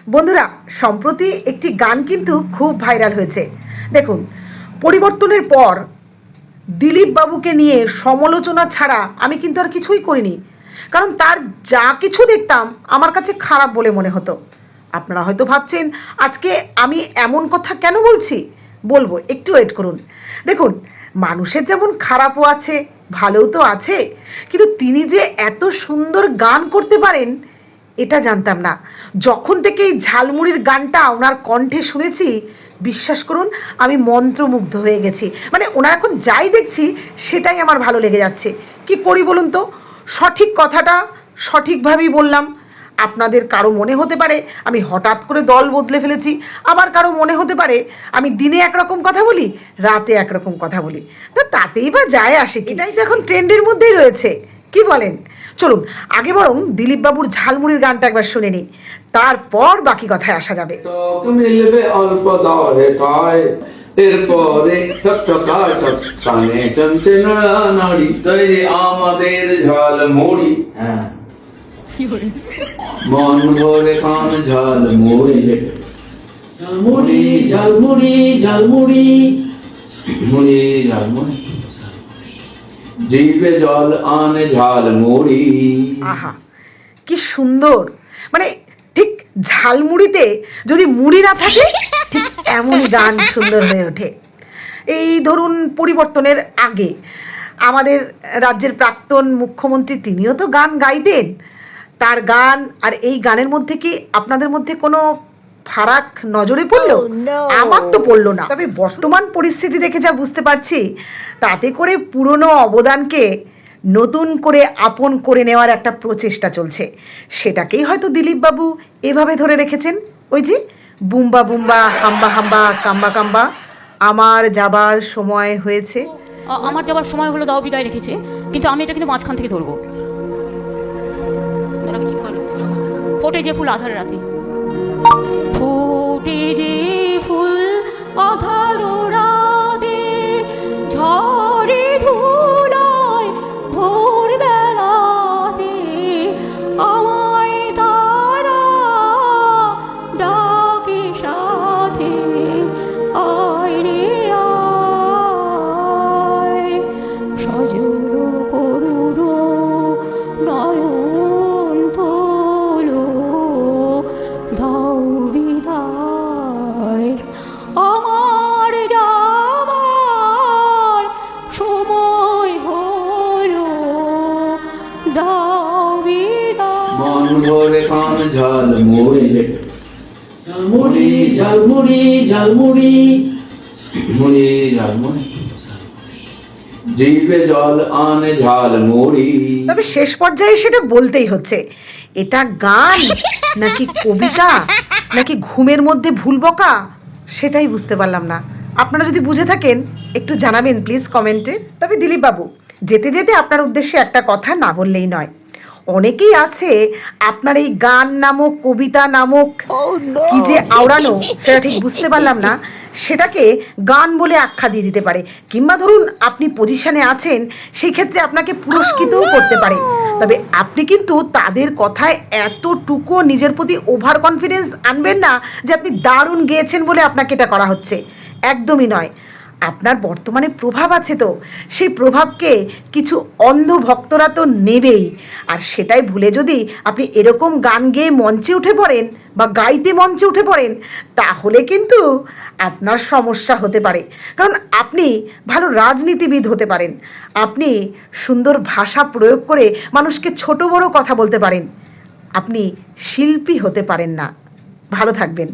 বন্ধুরা, সম্প্রতি একটি গান কিন্তু খুব ভাইরাল হয়েছে। দেখুন, পরিবর্তনের পর দিলীপ বাবুকে নিয়ে সমালোচনা ছাড়া আমি কিন্তু আর কিছুই করিনি, কারণ তার যা কিছু দেখতাম আমার কাছে খারাপ বলে মনে হতো। আপনারা হয়তো ভাবছেন আজকে আমি এমন কথা কেন বলছি, বলবো, একটু ওয়েট করুন। দেখুন, মানুষের যেমন খারাপও আছে, ভালোও তো আছে, কিন্তু তিনি যে এত সুন্দর গান করতে পারেন এটা জানতাম না। যখন থেকে এই ঝালমুড়ির গানটা ওনার কণ্ঠে শুনেছি, বিশ্বাস করুন আমি মন্ত্রমুগ্ধ হয়ে গেছি। মানে ওনার এখন যাই দেখছি সেটাই আমার ভালো লেগে যাচ্ছে। কি করি বলুন তো? সঠিক কথাটা সঠিকভাবেই বললাম। আপনাদের কারো মনে হতে পারে আমি হঠাৎ করে দল বদলে ফেলেছি, আবার কারো মনে হতে পারে আমি দিনে একরকম কথা বলি, রাতে একরকম কথা বলি। তা তাতেই বা যায় আসে কি? এটাই তো এখন ট্রেন্ডের মধ্যেই রয়েছে, কি বলেন? চলুন আগে বরং দিলীপ বাবুর ঝালমুড়ির গানটা একবার শুনে নিই, তারপর বাকি কথায় আসা যাবে। মিলবে অল্প দরে পায়, এরপরে কানে চলছে নড়ানড়ি, তৈরি আমাদের ঝালমুড়ি। হ্যাঁ, মন ভরে খান ঝালমুড়ি, ঝালমুড়ি ঝালমুড়ি ঝালমুড়ি মুড়ি ঝালমুড়ি, জিভে জল আনে ঝালমুড়ি। আহা, কি সুন্দর! মানে ঠিক ঝালমুড়িতে যদি মুড়ি না থাকে, ঠিক এমনই গান সুন্দর হয়ে ওঠে। এই ধরুন পরিবর্তনের আগে আমাদের রাজ্যের প্রাক্তন মুখ্যমন্ত্রী তিনিও তো গান গাইতেন। তার গান আর এই গানের মধ্যে কি আপনাদের মধ্যে কোনো ফারাক নজরে পড়লো? আমার তো পড়লো না। তবে বর্তমান পরিস্থিতি দেখে যা বুঝতে পারছি, তাতে করে পুরনো অবদানকে নতুন করে আপন করে নেওয়ার একটা প্রচেষ্টা চলছে। সেটাকেই হয়তো দিলীপবাবু এভাবে ধরে রেখেছেন। ওই যে বুম্বা বুম্বা হাম্বা হাম্বা কাম্বা কাম্বা, আমার যাবার সময় হয়েছে। আমার যাবার সময় হলো, দাও বিদায় রেখেছে, কিন্তু আমি এটা কিন্তু মাঝখান থেকে ধরবো। ফোটে যে ফুল আধার রাতে, ফোটে যে ফুল আধার রাতে, ঝড়ে ধুলায় ভোর বেলাতে, আমায় তারা ডাকে সাথে, আয় রে আয়, সজল করুণ নয়ন তোলো, দাও বিদায়, আমার যাবার সময় হলো, দাও বিদায়। মন ভরে খান ঝালমুড়ি, ঝালমুড়ি ঝালমুড়ি ঝালমুড়ি মুড়ি ঝালমুড়ি, জিভে জল আনে ঝালমুড়ি। তবে শেষ পর্যায়ে সেটা বলতেই হচ্ছে, এটা গান নাকি কবিতা নাকি ঘুমের মধ্যে ভুল বকা, সেটাই বুঝতে পারলাম না। আপনারা যদি বুঝে থাকেন একটু জানাবেন প্লিজ কমেন্টে। তবে দিলীপ বাবু, যেতে যেতে আপনার উদ্দেশ্যে একটা কথা না বললেই নয়। অনেকেই আছে আপনার এই গান নামক কবিতা নামক কি যে আওড়ানো, সেটা ঠিক বুঝতে পারলাম না, সেটাকে গান বলে আখ্যা দিয়ে দিতে পারে, কিংবা ধরুন আপনি পজিশনে আছেন, সেই ক্ষেত্রে আপনাকে পুরস্কৃতও করতে পারে। তবে আপনি কিন্তু তাদের কথায় এতটুকু নিজের প্রতি ওভার কনফিডেন্স আনবেন না যে আপনি দারুণ গেয়েছেন বলে আপনাকে এটা করা হচ্ছে, একদমই নয়। আপনার বর্তমানে প্রভাব আছে, তো সেই প্রভাবকে কিছু অন্ধ ভক্তরা তো নেবেই। আর সেটাই ভুলে যদি আপনি এরকম গান গেয়ে মঞ্চে উঠে পড়েন বা গাইতে মঞ্চে উঠে পড়েন, তাহলে কিন্তু আপনার সমস্যা হতে পারে। কারণ আপনি ভালো রাজনীতিবিদ হতে পারেন, আপনি সুন্দর ভাষা প্রয়োগ করে মানুষকে ছোট বড় কথা বলতে পারেন, আপনি শিল্পী হতে পারেন না। ভালো থাকবেন।